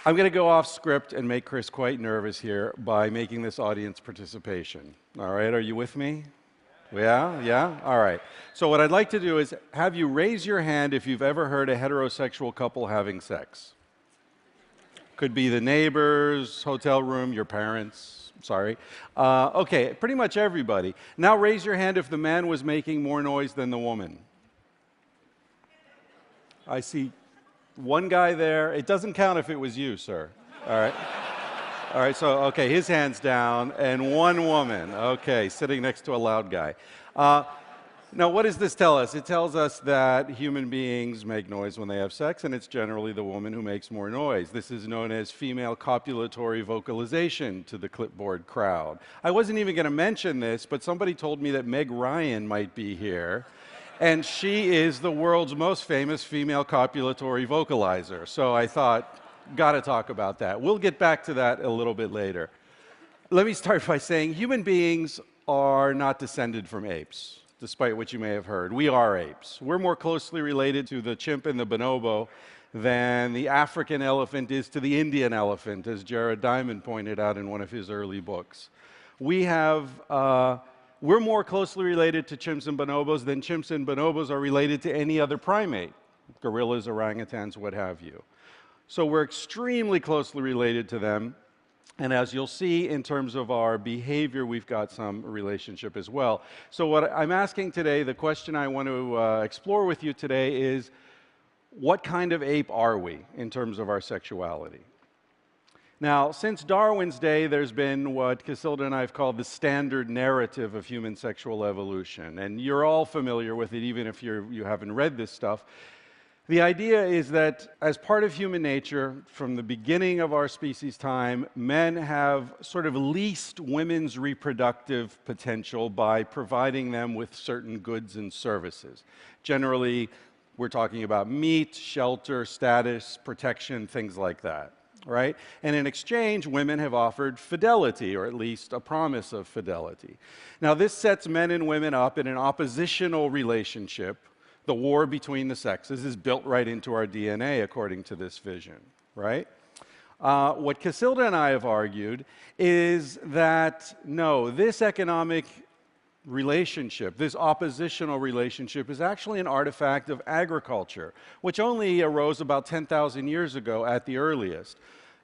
I'm going to go off script and make Chris quite nervous here by making this audience participation. All right, are you with me? Yeah? Yeah? All right. So what I'd like to do is have you raise your hand if you've ever heard a heterosexual couple having sex. Could be the neighbors, hotel room, your parents, sorry. Okay, pretty much everybody. Now raise your hand if the man was making more noise than the woman. I see one guy there. It doesn't count if it was you, sir. All right. All right, so, okay, his hand's down, and one woman, okay, sitting next to a loud guy. Now, what does this tell us? It tells us that human beings make noise when they have sex, and it's generally the woman who makes more noise. This is known as female copulatory vocalization to the clipboard crowd. I wasn't even going to mention this, but somebody told me that Meg Ryan might be here, and she is the world's most famous female copulatory vocalizer. So I thought, got to talk about that. We'll get back to that a little bit later. Let me start by saying human beings are not descended from apes, despite what you may have heard. We are apes. We're more closely related to the chimp and the bonobo than the African elephant is to the Indian elephant, as Jared Diamond pointed out in one of his early books. We're more closely related to chimps and bonobos than chimps and bonobos are related to any other primate, gorillas, orangutans, what have you. So we're extremely closely related to them. And as you'll see in terms of our behavior, we've got some relationship as well. So what I'm asking today, the question I want to explore with you today is, what kind of ape are we in terms of our sexuality? Now, since Darwin's day, there's been what Casilda and I have called the standard narrative of human sexual evolution. And you're all familiar with it, even if you haven't read this stuff. The idea is that as part of human nature, from the beginning of our species time, men have sort of leased women's reproductive potential by providing them with certain goods and services. Generally, we're talking about meat, shelter, status, protection, things like that, right? And in exchange, women have offered fidelity, or at least a promise of fidelity. Now, this sets men and women up in an oppositional relationship. The war between the sexes is built right into our DNA, according to this vision, right? What Casilda and I have argued is that, no, this economic relationship, this oppositional relationship, is actually an artifact of agriculture, which only arose about 10,000 years ago at the earliest.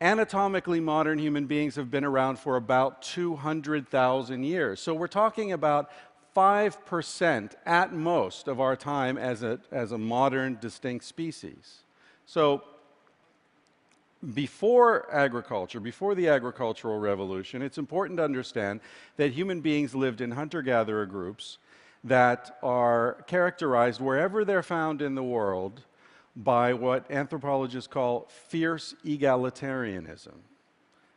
Anatomically, modern human beings have been around for about 200,000 years. So we're talking about 5% at most of our time as a modern, distinct species. So before agriculture, before the agricultural revolution, it's important to understand that human beings lived in hunter-gatherer groups that are characterized, wherever they're found in the world, by what anthropologists call fierce egalitarianism.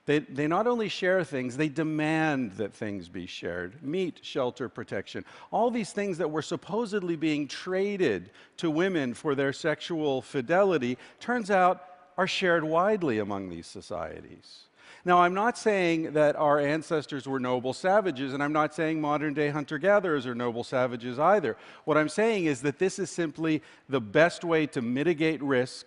They not only share things, they demand that things be shared. Meat, shelter, protection. All these things that were supposedly being traded to women for their sexual fidelity, turns out are shared widely among these societies. Now, I'm not saying that our ancestors were noble savages, and I'm not saying modern-day hunter-gatherers are noble savages either. What I'm saying is that this is simply the best way to mitigate risk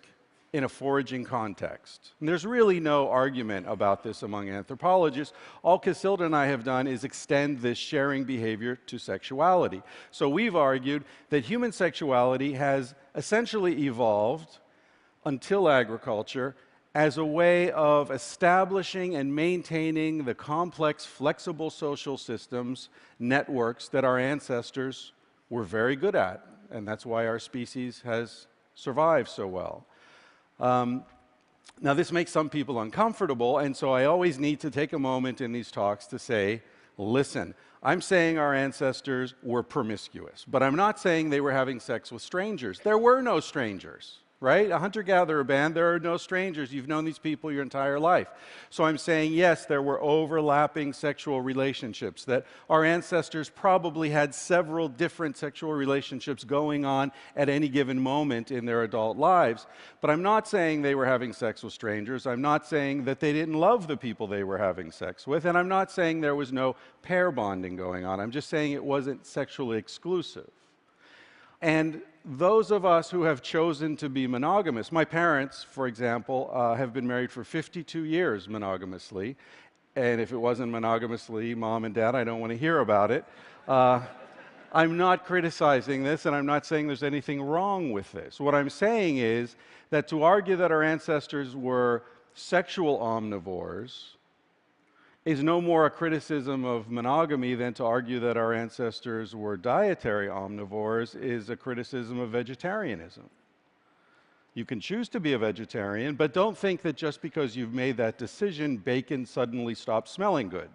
in a foraging context. And there's really no argument about this among anthropologists. All Casilda and I have done is extend this sharing behavior to sexuality. So we've argued that human sexuality has essentially evolved until agriculture as a way of establishing and maintaining the complex, flexible social systems, networks that our ancestors were very good at. And that's why our species has survived so well. Now, this makes some people uncomfortable, and so I always need to take a moment in these talks to say, listen, I'm saying our ancestors were promiscuous, but I'm not saying they were having sex with strangers. There were no strangers. right? A hunter-gatherer band, there are no strangers. You've known these people your entire life. So I'm saying, yes, there were overlapping sexual relationships, that our ancestors probably had several different sexual relationships going on at any given moment in their adult lives. But I'm not saying they were having sex with strangers. I'm not saying that they didn't love the people they were having sex with. And I'm not saying there was no pair bonding going on. I'm just saying it wasn't sexually exclusive. And those of us who have chosen to be monogamous, my parents, for example, have been married for 52 years monogamously, and if it wasn't monogamously, Mom and Dad, I don't want to hear about it. I'm not criticizing this, and I'm not saying there's anything wrong with this. What I'm saying is that to argue that our ancestors were sexual omnivores is no more a criticism of monogamy than to argue that our ancestors were dietary omnivores is a criticism of vegetarianism. You can choose to be a vegetarian, but don't think that just because you've made that decision, bacon suddenly stops smelling good.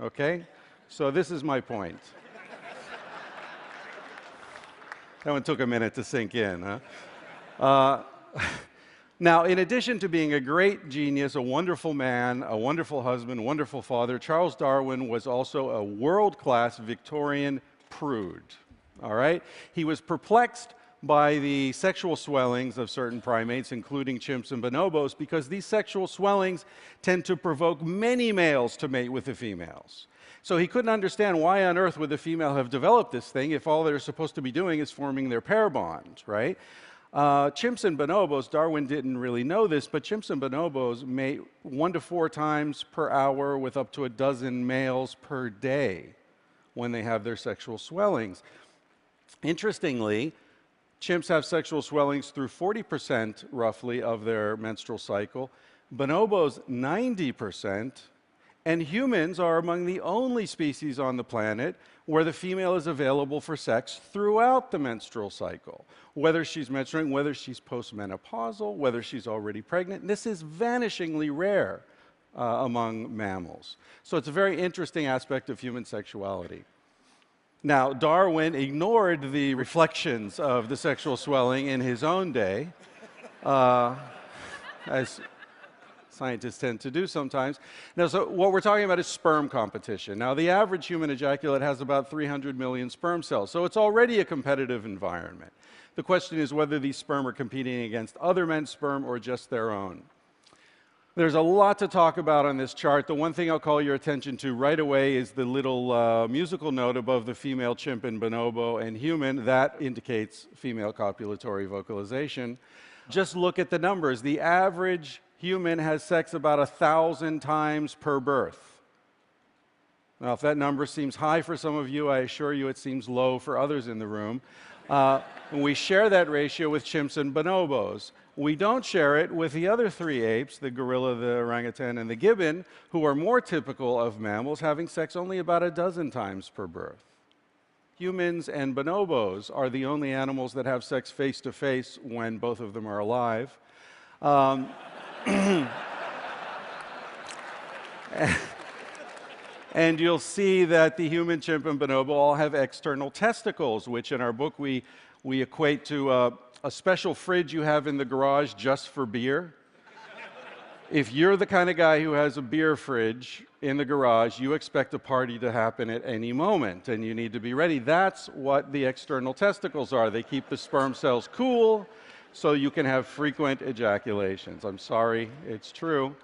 Okay? So this is my point. That one took a minute to sink in, huh? Now, in addition to being a great genius, a wonderful man, a wonderful husband, wonderful father, Charles Darwin was also a world-class Victorian prude, all right? He was perplexed by the sexual swellings of certain primates, including chimps and bonobos, because these sexual swellings tend to provoke many males to mate with the females. So he couldn't understand why on earth would the female have developed this thing if all they're supposed to be doing is forming their pair bond, right? Chimps and bonobos, Darwin didn't really know this, but chimps and bonobos mate 1 to 4 times per hour with up to a dozen males per day when they have their sexual swellings. Interestingly, chimps have sexual swellings through 40% roughly of their menstrual cycle, bonobos 90%, and humans are among the only species on the planet where the female is available for sex throughout the menstrual cycle. Whether she's menstruating, whether she's postmenopausal, whether she's already pregnant, this is vanishingly rare among mammals. So it's a very interesting aspect of human sexuality. Now, Darwin ignored the reflections of the sexual swelling in his own day, as scientists tend to do sometimes. Now, so what we're talking about is sperm competition. Now, the average human ejaculate has about 300 million sperm cells, so it's already a competitive environment. The question is whether these sperm are competing against other men's sperm or just their own. There's a lot to talk about on this chart. The one thing I'll call your attention to right away is the little musical note above the female chimp and bonobo and human. That indicates female copulatory vocalization. Just look at the numbers. The average human has sex about 1,000 times per birth. Now, if that number seems high for some of you, I assure you it seems low for others in the room. And we share that ratio with chimps and bonobos. We don't share it with the other 3 apes, the gorilla, the orangutan, and the gibbon, who are more typical of mammals, having sex only about 12 times per birth. Humans and bonobos are the only animals that have sex face-to-face when both of them are alive. And you'll see that the human, chimp, and bonobo all have external testicles, which in our book we equate to a special fridge you have in the garage just for beer. If you're the kind of guy who has a beer fridge in the garage, you expect a party to happen at any moment, and you need to be ready. That's what the external testicles are. They keep the sperm cells cool so you can have frequent ejaculations. I'm sorry, it's true.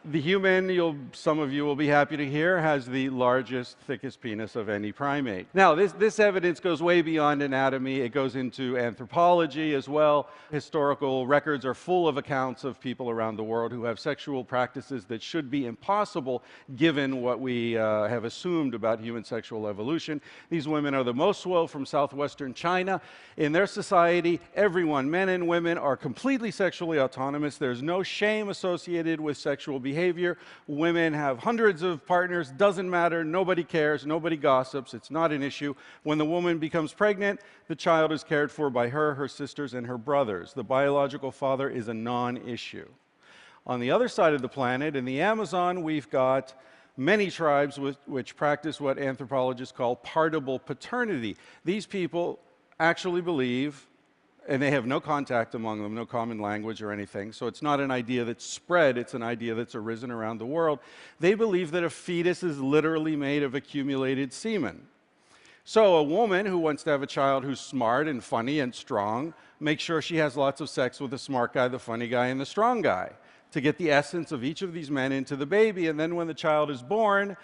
The human, some of you will be happy to hear, has the largest, thickest penis of any primate. Now, this evidence goes way beyond anatomy. It goes into anthropology as well. Historical records are full of accounts of people around the world who have sexual practices that should be impossible given what we have assumed about human sexual evolution. These women are the most swole from southwestern China. In their society, everyone, men and women, are completely sexually autonomous. There's no shame associated with sexual behavior. Women have hundreds of partners, doesn't matter, nobody cares, nobody gossips, it's not an issue. When the woman becomes pregnant, the child is cared for by her, her sisters, and her brothers. The biological father is a non-issue. On the other side of the planet, in the Amazon, we've got many tribes which practice what anthropologists call partible paternity. These people actually believe, and they have no contact among them, no common language or anything, so it's not an idea that's spread, it's an idea that's arisen around the world. They believe that a fetus is literally made of accumulated semen. So a woman who wants to have a child who's smart and funny and strong makes sure she has lots of sex with the smart guy, the funny guy, and the strong guy to get the essence of each of these men into the baby, and then when the child is born,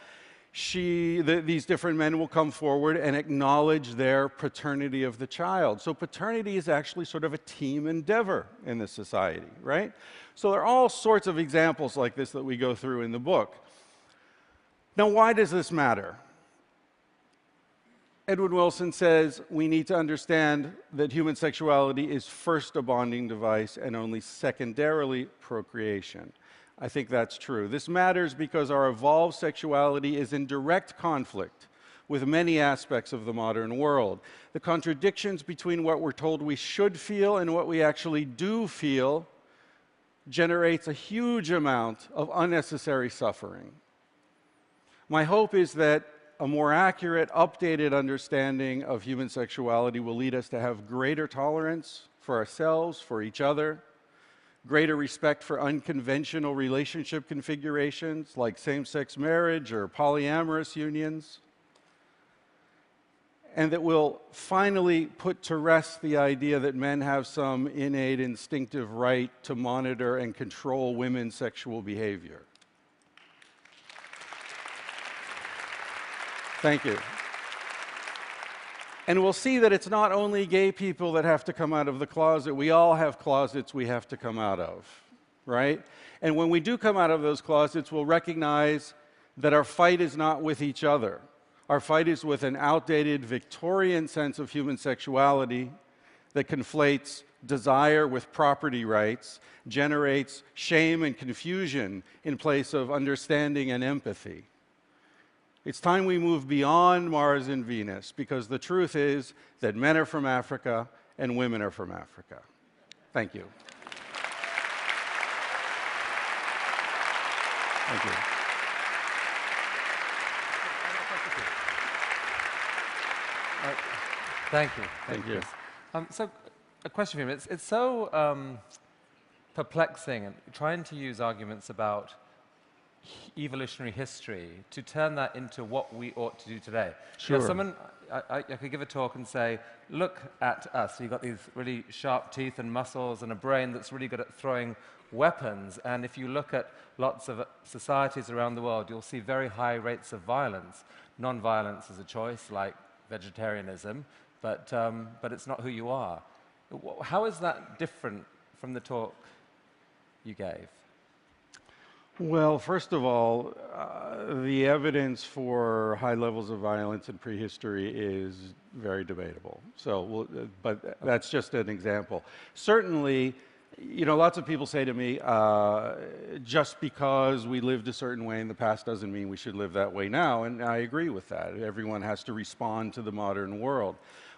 these different men will come forward and acknowledge their paternity of the child. So paternity is actually sort of a team endeavor in this society, right? So there are all sorts of examples like this that we go through in the book. Now, why does this matter? Edwin Wilson says we need to understand that human sexuality is first a bonding device and only secondarily procreation. I think that's true. This matters because our evolved sexuality is in direct conflict with many aspects of the modern world. The contradictions between what we're told we should feel and what we actually do feel generates a huge amount of unnecessary suffering. My hope is that a more accurate, updated understanding of human sexuality will lead us to have greater tolerance for ourselves, for each other, greater respect for unconventional relationship configurations like same-sex marriage or polyamorous unions, and that will finally put to rest the idea that men have some innate instinctive right to monitor and control women's sexual behavior. Thank you. And we'll see that it's not only gay people that have to come out of the closet. We all have closets we have to come out of, right? And when we do come out of those closets, we'll recognize that our fight is not with each other. Our fight is with an outdated Victorian sense of human sexuality that conflates desire with property rights, generates shame and confusion in place of understanding and empathy. It's time we move beyond Mars and Venus, because the truth is that men are from Africa and women are from Africa. Thank you. Thank you. Thank you. Thank you. So, a question for you. It's so perplexing and trying to use arguments about evolutionary history to turn that into what we ought to do today. Sure. You know, I could give a talk and say, look at us. You've got these really sharp teeth and muscles and a brain that's really good at throwing weapons. And if you look at lots of societies around the world, you'll see very high rates of violence. Non-violence is a choice, like vegetarianism, but it's not who you are. How is that different from the talk you gave? Well, first of all, the evidence for high levels of violence in prehistory is very debatable. So, but that's just an example. Certainly, you know, lots of people say to me, just because we lived a certain way in the past doesn't mean we should live that way now, and I agree with that. Everyone has to respond to the modern world.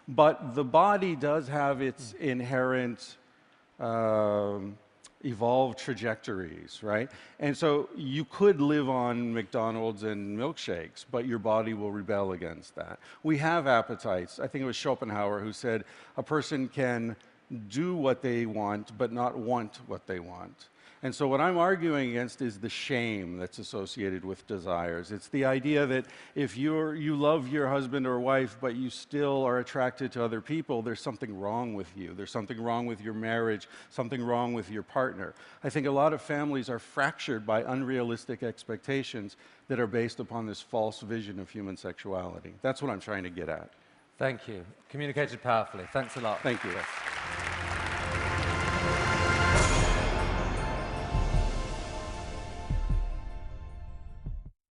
But the body does have its inherent evolved trajectories, right? And so you could live on McDonald's and milkshakes, but your body will rebel against that. We have appetites. I think it was Schopenhauer who said a person can do what they want, but not want what they want. And so what I'm arguing against is the shame that's associated with desires. It's the idea that if you love your husband or wife, but you still are attracted to other people, there's something wrong with you. There's something wrong with your marriage, something wrong with your partner. I think a lot of families are fractured by unrealistic expectations that are based upon this false vision of human sexuality. That's what I'm trying to get at. Thank you. Communicated powerfully. Thanks a lot. Thank you.